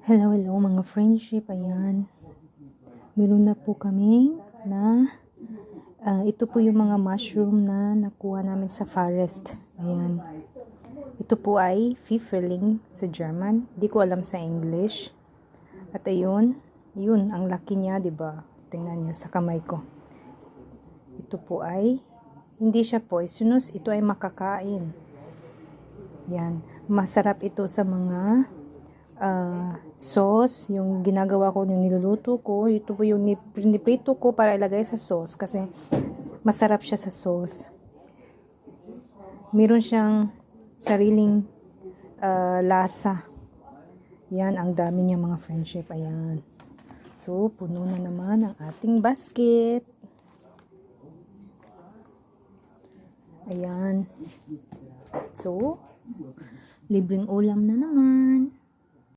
Hello, hello mga friendship. Ayan. Meron na po kami na ito po yung mga mushroom na nakuha namin sa forest. Ayan. Ito po ay Pfifferling sa German. Di ko alam sa English. At ayun, yun, ang laki niya, 'di ba? Tingnan niyo sa kamay ko. Ito po ay hindi siya poisonous, ito ay makakain. Yan, masarap ito sa mga sauce, yung ginagawa ko, yung niluluto ko. Ito po yung niprito ko para ilagay sa sauce kasi masarap siya sa sauce. Meron siyang sariling lasa. Yan, ang dami niya mga friendship. Ayan. So, puno na naman ang ating basket. Ayan. So, libreng ulam na naman.